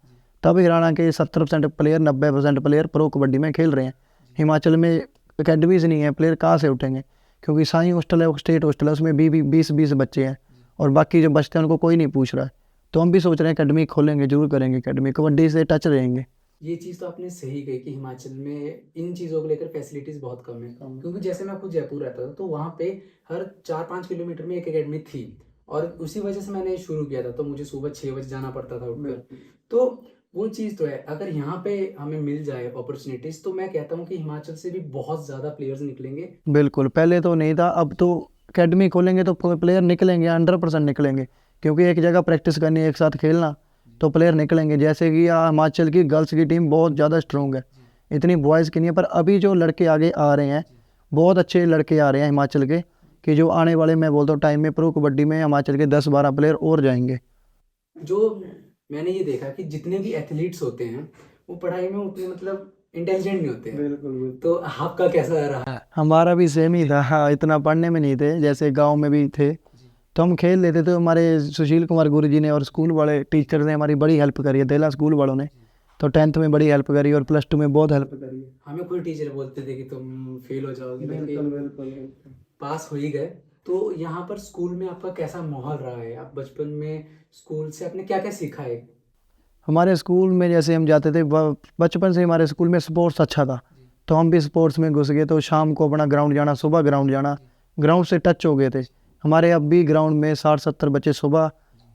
तब हरियाणा के 70% प्लेयर 90% प्लेयर प्रो कबड्डी में खेल रहे हैं। हिमाचल में अकेडमीज नहीं है, प्लेयर कहाँ से उठेंगे? क्योंकि साईं हॉस्टल है, वो स्टेट हॉस्टल है, उसमें भी 20-20 बच्चे हैं, और बाकी जो बचते हैं उनको कोई नहीं पूछ रहा है। तो हम भी सोच रहे हैं अकेडमी खोलेंगे, जरूर करेंगे अकेडमी, कबड्डी से टच रहेंगे। ये चीज़ तो आपने सही कही कि हिमाचल में इन चीज़ों को लेकर फैसिलिटीज़ बहुत कम है। क्योंकि जैसे मैं खुद जयपुर रहता था तो वहाँ पे हर 4-5 किलोमीटर में एक एकेडमी थी, और उसी वजह से मैंने शुरू किया था। तो मुझे सुबह 6 बजे जाना पड़ता था उठकर। तो वो चीज़ तो है, अगर यहाँ पे हमें मिल जाए अपॉर्चुनिटीज़ तो मैं कहता हूँ कि हिमाचल से भी बहुत ज़्यादा प्लेयर्स निकलेंगे। बिल्कुल, पहले तो नहीं था, अब तो अकेडमी खोलेंगे तो प्लेयर निकलेंगे, 100% निकलेंगे। क्योंकि एक जगह प्रैक्टिस करनी है, एक साथ खेलना, तो प्लेयर निकलेंगे। जैसे कि हिमाचल की गर्ल्स की टीम बहुत ज़्यादा स्ट्रॉन्ग है, इतनी बॉयज़ की नहीं है, पर अभी जो लड़के आगे आ रहे हैं, बहुत अच्छे लड़के आ रहे हैं हिमाचल के, कि जो आने वाले मैं बोलता हूँ टाइम में प्रो कबड्डी में हिमाचल के 10-12 प्लेयर और जाएंगे। जो मैंने ये देखा कि जितने भी एथलीट्स होते हैं वो पढ़ाई में उतने मतलब इंटेलिजेंट नहीं होते हैं। बिल्कुल। तो आपका कैसा रहा? हमारा भी सेम ही था, हाँ, इतना पढ़ने में नहीं थे, जैसे गांव में भी थे तो हम खेल लेते थे। हमारे सुशील कुमार गुरु जी ने और स्कूल वाले टीचर ने हमारी बड़ी हेल्प करी है, देला स्कूल वालों ने, तो 10th में बड़ी हेल्प करी और +2 में बहुत हेल्प करी है। हमें कोई टीचर बोलते थे कि तुम फेल हो जाओगे, लेकिन पास हो ही गए। तो यहाँ पर स्कूल में आपका कैसा माहौल रहा है? आप बचपन में स्कूल से आपने क्या क्या सीखा है? हमारे स्कूल में जैसे हम जाते थे, बचपन से हमारे स्कूल में स्पोर्ट्स अच्छा था, तो हम भी स्पोर्ट्स में घुस गए। तो शाम को अपना ग्राउंड जाना, सुबह ग्राउंड जाना, ग्राउंड से टच हो गए थे। हमारे अब भी ग्राउंड में 60-70 बच्चे सुबह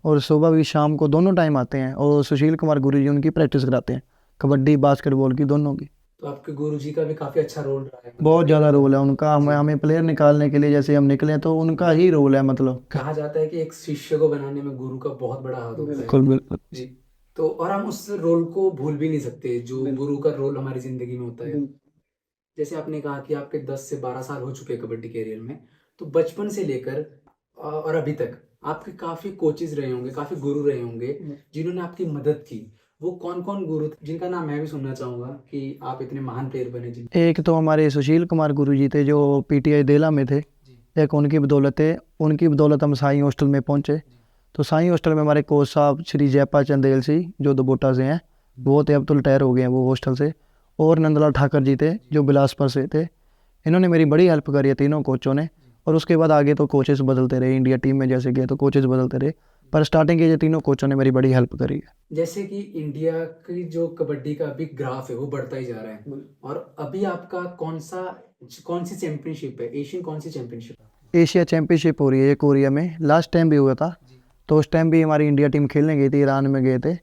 और सुबह भी शाम को दोनों टाइम आते हैं, और सुशील कुमार गुरु जी उनकी प्रैक्टिस कराते हैं, कबड्डी बास्केटबॉल की, दोनों की। तो आपके गुरुजी का भी काफी अच्छा रोल रहा है। बहुत ज़्यादा रोल है उनका, हमें प्लेयर निकालने के लिए, जैसे हम निकले तो उनका ही रोल है, मतलब। कहा जाता है कि एक शिष्य को बनाने में गुरु का बहुत बड़ा हाथ होता है। बिल्कुल बिल्कुल। जी। तो और हम उस रोल को भूल भी नहीं सकते जो गुरु का रोल हमारी जिंदगी में होता है। जैसे आपने कहा कि आपके 10 से 12 साल हो चुके हैं कबड्डी कैरियर में, तो बचपन से लेकर और अभी तक आपके काफी कोचेज रहे होंगे, काफी गुरु रहे होंगे जिन्होंने आपकी मदद की। वो कौन कौन गुरु थे जिनका नाम मैं भी सुनना चाहूंगा कि आप इतने महान प्लेयर बने? जिन एक तो हमारे सुशील कुमार गुरु जी थे जो PTI देला में थे, एक उनकी बदौलत हम साईं हॉस्टल में पहुंचे। तो साईं हॉस्टल में हमारे कोच साहब श्री जयपाल चंदेल सिंह जो दोबोटा से हैं, वो थे, अब तो रिटायर हो गए हैं वो हॉस्टल से। और नंदलाल ठाकर जी थे जो बिलासपुर से थे। इन्होंने मेरी बड़ी हेल्प करी है, तीनों कोचों ने। और उसके बाद आगे तो कोचेस बदलते रहे, इंडिया टीम में जैसे गए तो कोचेस बदलते रहे, पर स्टार्टिंग के ये तीनों कोचों ने मेरी बड़ी हेल्प करी है। जैसे कि इंडिया की जो कबड्डी का अभी ग्राफ है वो बढ़ता ही जा रहा है, और अभी आपका कौन सी चैंपियनशिप है? एशियन कौन सी चैंपियनशिप? एशिया चैंपियनशिप हो रही है ये कोरिया में, लास्ट टाइम भी हुआ था, तो उस टाइम भी हमारी इंडिया टीम खेलने गई थी, ईरान में गए थे।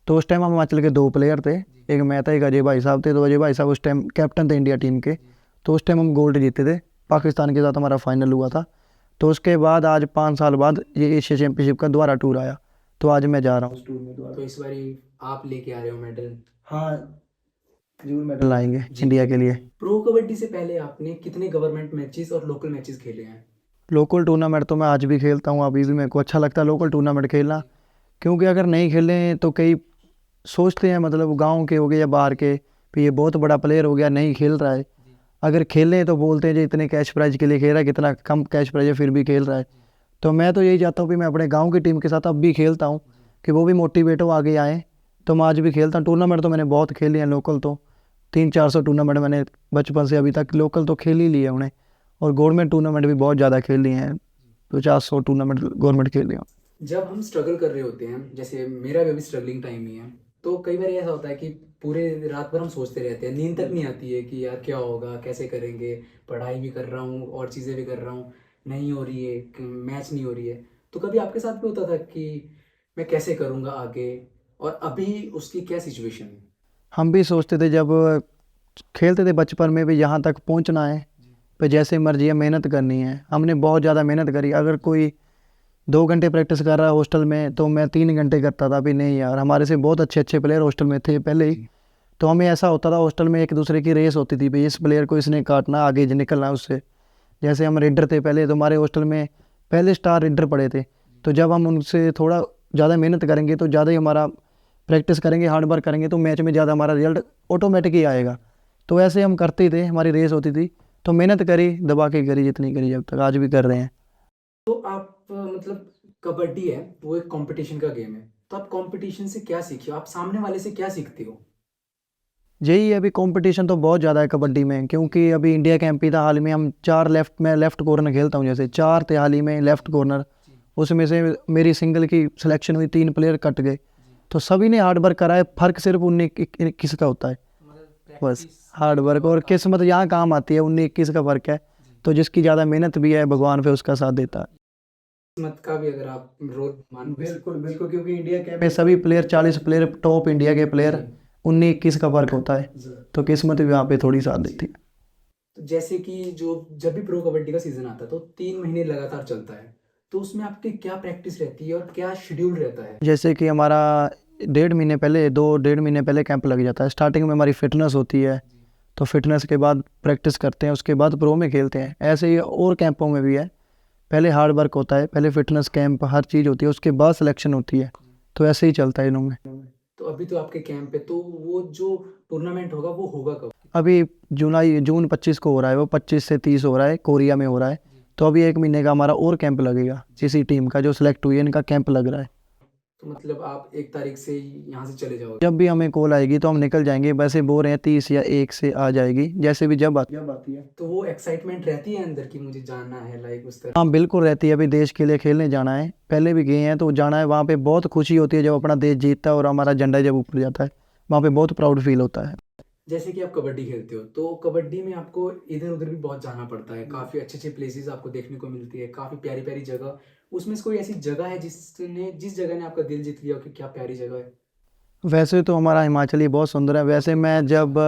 तो उस टाइम हम हिमाचल के 2 प्लेयर थे, एक मैं था, एक अजय भाई साहब थे। तो अजय भाई साहब उस टाइम कैप्टन थे इंडिया टीम के। तो उस टाइम हम गोल्ड जीते थे, पाकिस्तान के साथ हमारा फाइनल हुआ था। तो उसके बाद आज 5 साल बाद ये एशिया चैम्पियनशिप का दोबारा टूर आया, तो आज मैं जा रहा हूँ उस टूर में तो दोबारा। इस बारी आप लेके आ रहे हो मेडल। हाँ, जरूर मेडल लाएंगे जी। इंडिया के लिए। प्रो कबड्डी से पहले आपने कितने गवर्नमेंट मैचेस और लोकल मैचेस खेले हैं? लोकल टूर्नामेंट तो मैं आज भी खेलता हूँ, अभी भी मेरे को अच्छा लगता है लोकल टूर्नामेंट खेलना। क्योंकि अगर नहीं खेलें तो कई सोचते हैं, मतलब गांव के हो गए या बाहर के, भी ये बहुत बड़ा प्लेयर हो गया नहीं खेल रहा है। अगर खेलें तो बोलते हैं जी इतने कैश प्राइज के लिए खेल रहा है, कितना कम कैश प्राइज है फिर भी खेल रहा है। तो मैं तो यही चाहता हूँ कि मैं अपने गांव की टीम के साथ अब भी खेलता हूँ, कि वो भी मोटिवेट हो आगे आएँ। तो मैं आज भी खेलता हूँ। टूर्नामेंट तो मैंने बहुत खेले हैं, लोकल तो 300-400 टूर्नामेंट मैंने बचपन से अभी तक लोकल तो खेल ही लिए उन्हें। और गवर्नमेंट टूर्नामेंट भी बहुत ज़्यादा खेल लिए हैं, 50-100 टूर्नामेंट गवर्नमेंट खेल लिए हैं। जब हम स्ट्रगल कर रहे होते हैं, जैसे मेरा भी अभी स्ट्रगलिंग टाइम ही है, तो कई बार ऐसा होता है कि पूरे रात भर हम सोचते रहते हैं, नींद तक नहीं आती है कि यार क्या होगा, कैसे करेंगे, पढ़ाई भी कर रहा हूँ और चीज़ें भी कर रहा हूँ, नहीं हो रही है, मैच नहीं हो रही है। तो कभी आपके साथ भी होता था कि मैं कैसे करूँगा आगे, और अभी उसकी क्या सिचुएशन है? हम भी सोचते थे जब खेलते थे बचपन में भी, यहाँ तक पहुँचना है, पे जैसे मर्जी है मेहनत करनी है। हमने बहुत ज़्यादा मेहनत करी। अगर कोई 2 घंटे प्रैक्टिस कर रहा है हॉस्टल में, तो मैं 3 घंटे करता था। अभी नहीं यार, हमारे से बहुत अच्छे अच्छे प्लेयर हॉस्टल में थे पहले ही। तो हमें ऐसा होता था हॉस्टल में एक दूसरे की रेस होती थी, भाई इस प्लेयर को इसने काटना, आगे निकलना उससे। जैसे हम रेडर थे पहले, तो हमारे हॉस्टल में पहले स्टार रेडर पड़े थे। तो जब हम उनसे थोड़ा ज़्यादा मेहनत करेंगे, तो ज़्यादा ही हमारा प्रैक्टिस करेंगे, हार्ड वर्क करेंगे, तो मैच में ज़्यादा हमारा रिजल्ट ऑटोमेटिक ही आएगा। तो ऐसे हम करते ही थे, हमारी रेस होती थी। तो मेहनत करी, दबा के करी जितनी करी, जब तक आज भी कर रहे हैं। तो आप मतलब कबड्डी है वो एक कंपटीशन का गेम है, तो आप कंपटीशन से क्या सीखे हो, आप सामने वाले से क्या सीखते हो? यही है, अभी कंपटीशन तो बहुत ज़्यादा है कबड्डी में। क्योंकि अभी इंडिया कैंप ही था हाल में, हम 4 लेफ्ट में लेफ़्ट कॉर्नर खेलता हूँ, जैसे 4 थे हाल ही में लेफ़्ट कॉर्नर। उसमें से मेरी सिंगल की सिलेक्शन हुई, 3 प्लेयर कट गए। तो सभी ने हार्ड वर्क करा है, फ़र्क सिर्फ 19-21 का होता है बस। हार्ड वर्क और किस्मत यहाँ काम आती है, 19-21 का फ़र्क है। तो जिसकी ज़्यादा मेहनत भी है, भगवान फिर उसका साथ देता है। किस्मत का भी अगर आप रोल मान बिल्कुल बिल्कुल, क्योंकि इंडिया कैंप में सभी प्लेयर 40 प्लेयर टॉप इंडिया के प्लेयर, 19-21 का फ़र्क होता है। तो किस्मत भी वहाँ पे थोड़ी साथ देती है। तो जैसे कि जो जब भी प्रो कबड्डी का सीजन आता है तो 3 महीने लगातार चलता है, तो उसमें आपकी क्या प्रैक्टिस रहती है और क्या शेड्यूल रहता है? जैसे कि हमारा 1.5 महीने पहले, 2-1.5 महीने पहले कैंप लग जाता है। स्टार्टिंग में हमारी फिटनेस होती है, तो फिटनेस के बाद प्रैक्टिस करते हैं, उसके बाद प्रो में खेलते हैं। ऐसे ही और कैंपों में भी है, पहले हार्ड वर्क होता है, पहले फिटनेस कैंप हर चीज़ होती है, उसके बाद सिलेक्शन होती है। तो ऐसे ही चलता है इनमें। तो अभी तो आपके कैंप पे, तो वो जो टूर्नामेंट होगा वो होगा कब? अभी जून 25 को हो रहा है, वो 25 से 30 हो रहा है, कोरिया में हो रहा है। तो अभी 1 महीने का हमारा और कैंप लगेगा, इसी टीम का जो सिलेक्ट हुई है इनका कैंप लग रहा है। तो मतलब आप 1 तारीख से यहाँ से चले जाओगे? जब भी हमें कॉल आएगी तो हम निकल जाएंगे। वैसे बोल रहे हैं 30 या 1 से आ जाएगी, जैसे भी जब आती है। तो वो एक्साइटमेंट रहती है अंदर की मुझे जानना है, लाइक उस तरह? हाँ बिल्कुल रहती है। अभी देश के लिए खेलने जाना है, पहले भी गए हैं, तो जाना है। वहाँ पे बहुत खुशी होती है जब अपना देश जीतता है और हमारा झंडा जब ऊपर जाता है, वहाँ पे बहुत प्राउड फील होता है। जैसे कि आप कबड्डी खेलते हो, तो कबड्डी में आपको इधर उधर भी बहुत जाना पड़ता है, काफ़ी अच्छे अच्छे प्लेसेस आपको देखने को मिलती है, काफ़ी प्यारी प्यारी जगह। उसमें से कोई ऐसी जगह है जिस जगह ने आपका दिल जीत लिया हो कि क्या प्यारी जगह है? वैसे तो हमारा हिमाचल ही बहुत सुंदर है। वैसे मैं जब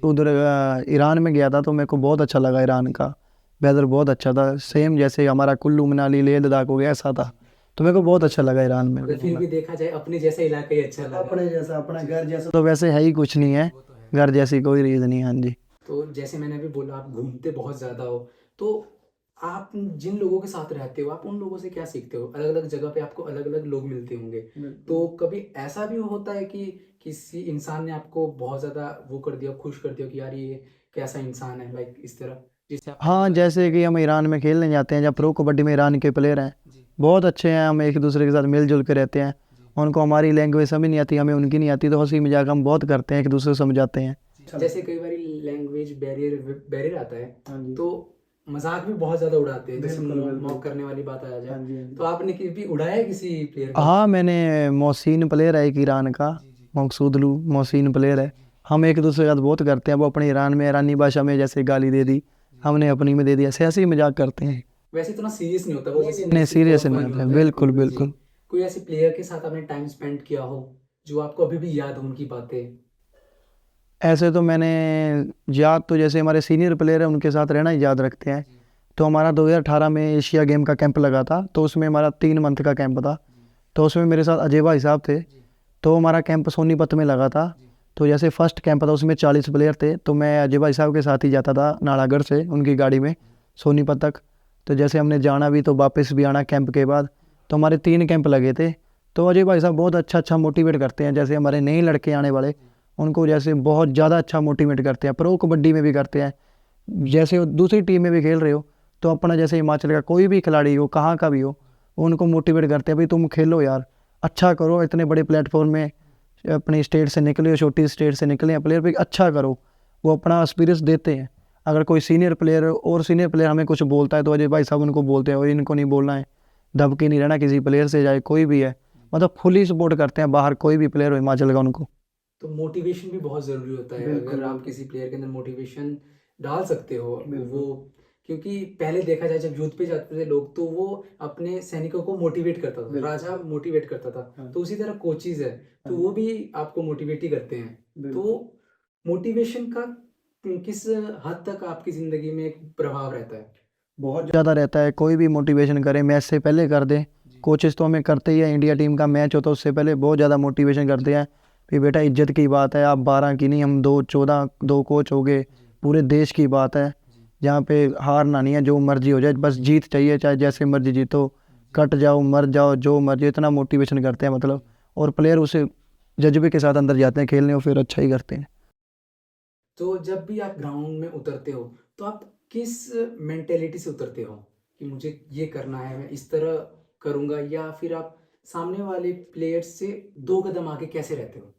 उधर ईरान में गया था, तो मेरे को बहुत अच्छा लगा। ईरान का वेदर बहुत अच्छा था, सेम जैसे हमारा कुल्लू मनाली लेह लद्दाख हो गया, ऐसा था। तो मेरे को बहुत अच्छा लगा ईरान में। अगर फिर भी देखा जाए अपने जैसा इलाका ही अच्छा लगा। अपने जैसा, अपना घर जैसा तो वैसे है ही कुछ नहीं है, घर जैसी कोई रीज़ नहीं। हाँ जी। तो जैसे मैंने अभी बोला आप घूमते बहुत ज़्यादा हो, तो आप जिन लोगों के साथ रहते हो, आप उन लोगों से क्या सीखते हो? अलग अलग जगह पे आपको अलग अलग लोग मिलते होंगे, तो कभी ऐसा भी होता है कि किसी इंसान ने आपको बहुत ज़्यादा वो कर दिया, खुश कर दिया कि यार ये कैसा इंसान है, लाइक इस तरह, जिससे आप? हाँ, जैसे कि हम ईरान में खेलने जाते हैं, जब प्रो कबड्डी में ईरान के प्लेयर हैं, बहुत अच्छे हैं। हम एक दूसरे के साथ मिलजुल के रहते हैं। उनको हमारी लैंग्वेज समझ नहीं आती, हमें उनकी नहीं आती, तो हंसी मजाक हम बहुत करते हैं, एक दूसरे को समझाते हैं। जैसे कई बार लैंग्वेज बैरियर बैरियर आता है, तो मजाक भी बहुत ज्यादा उड़ाते हैं, जैसे मॉक करने वाली बात आ जाए, तो आपने कभी उड़ाया है किसी प्लेयर को? हाँ, मैंने मोहसिन प्लेयर है एक ईरान का, मकसूदलू मोहसिन प्लेयर है। हम एक दूसरे के साथ बहुत करते हैं। वो अपने ईरान में ईरानी भाषा में जैसे गाली दे दी, हमने अपनी में दे दी, ऐसे ऐसे ही मजाक करते हैं। वैसे इतना सीरियस नहीं होता वो, जैसे नहीं, सीरियस नहीं होता है, बिल्कुल बिल्कुल। कोई ऐसे प्लेयर के साथ आपने टाइम स्पेंड किया हो जो आपको अभी भी याद हो उनकी बातें? ऐसे तो मैंने याद तो जैसे हमारे सीनियर प्लेयर हैं उनके साथ रहना ही याद रखते हैं। तो हमारा 2018 में एशिया गेम का कैंप लगा था, तो उसमें हमारा 3 मंथ का कैंप था। तो उसमें मेरे साथ अजय भाई साहब थे। तो हमारा कैंप सोनीपत में लगा था। तो जैसे फर्स्ट कैंप था उसमें 40 प्लेयर थे, तो मैं अजय भाई साहब के साथ ही जाता था नालागढ़ से उनकी गाड़ी में सोनीपत तक। तो जैसे हमने जाना भी तो वापस भी आना कैंप के बाद। तो हमारे 3 कैंप लगे थे। तो अजय भाई साहब बहुत अच्छा मोटिवेट करते हैं। जैसे हमारे नए लड़के आने वाले उनको जैसे बहुत ज़्यादा अच्छा मोटिवेट करते हैं। प्रो कबड्डी में भी करते हैं, जैसे वो दूसरी टीम में भी खेल रहे हो तो अपना जैसे हिमाचल का कोई भी खिलाड़ी हो कहाँ का भी हो उनको मोटिवेट करते हैं, भाई तुम खेलो यार, अच्छा करो, इतने बड़े प्लेटफॉर्म में अपनी स्टेट से निकले हो, छोटी स्टेट से निकले हैं प्लेयर, भाई अच्छा करो। वो अपना एक्सपीरियंस देते हैं। अगर कोई सीनियर प्लेयर हमें कुछ बोलता है तो अजय भाई साहब उनको बोलते हैं और इनको नहीं बोलना है, दबके नहीं रहना किसी प्लेयर से, चाहे कोई भी है। मतलब फुली सपोर्ट करते हैं, बाहर कोई भी प्लेयर हो हिमाचल का उनको। तो मोटिवेशन भी बहुत ज़रूरी होता है। बिल्कुल, अगर आप बिल्कुल। किसी प्लेयर के अंदर मोटिवेशन डाल सकते हो बिल्कुल। वो, क्योंकि पहले देखा जाए जब यूथ पे जाते थे लोग तो वो अपने सैनिकों को मोटिवेट करता था, बिल्कुल। राजा मोटिवेट करता था। हाँ। तो उसी तरह कोचेज है, तो हाँ। वो भी आपको मोटिवेट ही करते हैं। बिल्कुल। तो मोटिवेशन का किस हद तक आपकी ज़िंदगी में एक प्रभाव रहता है? बहुत ज़्यादा रहता है। कोई भी मोटिवेशन करे मैच से पहले कर दे। कोचेस तो हमें करते ही है, इंडिया टीम का मैच होता है उससे पहले बहुत ज़्यादा मोटिवेशन करते हैं। फिर बेटा इज्जत की बात है, आप 12 की नहीं हम 2-14 2 कोच हो गए, पूरे देश की बात है। जहाँ पे हारना नहीं है, जो मर्जी हो जाए बस जीत चाहिए, चाहे जैसे मर्जी जीतो, कट जाओ मर जाओ जो मर्जी, इतना मोटिवेशन करते हैं मतलब। और प्लेयर उसे जज्बे के साथ अंदर जाते हैं खेलने और फिर अच्छा ही करते हैं। तो जब भी आप ग्राउंड में उतरते हो तो आप किस मेंटेलिटी से उतरते हो कि मुझे ये करना है, मैं इस तरह करूँगा, या फिर आप सामने वाले प्लेयर्स से 2 कदम आगे कैसे रहते हो?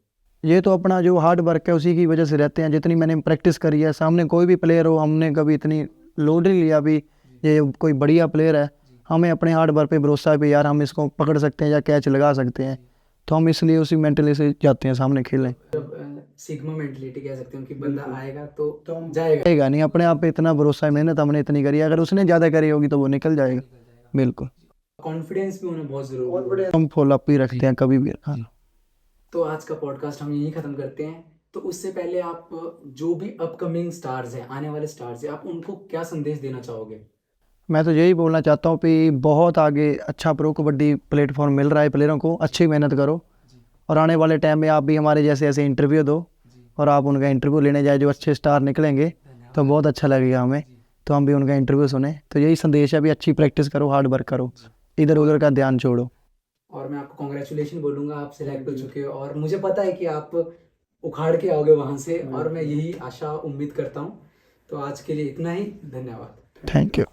ये तो अपना जो हार्ड वर्क है उसी की वजह से रहते हैं। जितनी मैंने प्रैक्टिस करी है, सामने कोई भी प्लेयर हो, हमने कभी इतनी लोड नहीं लिया। अभी ये कोई बढ़िया प्लेयर है, हमें अपने हार्ड वर्क पे भरोसा है भी यार हम इसको पकड़ सकते हैं या कैच लगा सकते हैं, तो हम इसलिए उसी मेंटली से जाते हैं सामने खेलने। जब सिग्मा मेंटालिटी कह सकते हो कि बंदा बिल्कुल। आएगा तो हम जाएगा। जाएगा नहीं, अपने आप पे इतना भरोसा है, मेहनत हमने इतनी करी है, अगर उसने ज़्यादा करी होगी तो वो निकल जाएगा। बिल्कुल। कॉन्फिडेंस भी होना बहुत ज़रूरी है। हम फॉलो अप ही रखते हैं कभी भी। हाँ। तो आज का पॉडकास्ट हम यहीं ख़त्म करते हैं। तो उससे पहले आप जो भी अपकमिंग स्टार्स हैं, आने वाले स्टार्स हैं, आप उनको क्या संदेश देना चाहोगे? मैं तो यही बोलना चाहता हूँ कि बहुत आगे अच्छा प्रो कबड्डी प्लेटफॉर्म मिल रहा है प्लेयरों को, अच्छी मेहनत करो और आने वाले टाइम में आप भी हमारे जैसे ऐसे इंटरव्यू दो और आप उनका इंटरव्यू लेने जाए, जो अच्छे स्टार निकलेंगे तो बहुत अच्छा लगेगा हमें, तो हम भी उनका इंटरव्यू सुने। तो यही संदेश है, भी अच्छी प्रैक्टिस करो, हार्ड वर्क करो, इधर उधर का ध्यान छोड़ो। और मैं आपको कॉन्ग्रेचुलेशन बोलूँगा, आप सिलेक्ट हो चुके हो और मुझे पता है कि आप उखाड़ के आओगे वहाँ से, और मैं यही आशा उम्मीद करता हूँ। तो आज के लिए इतना ही, धन्यवाद। Thank you.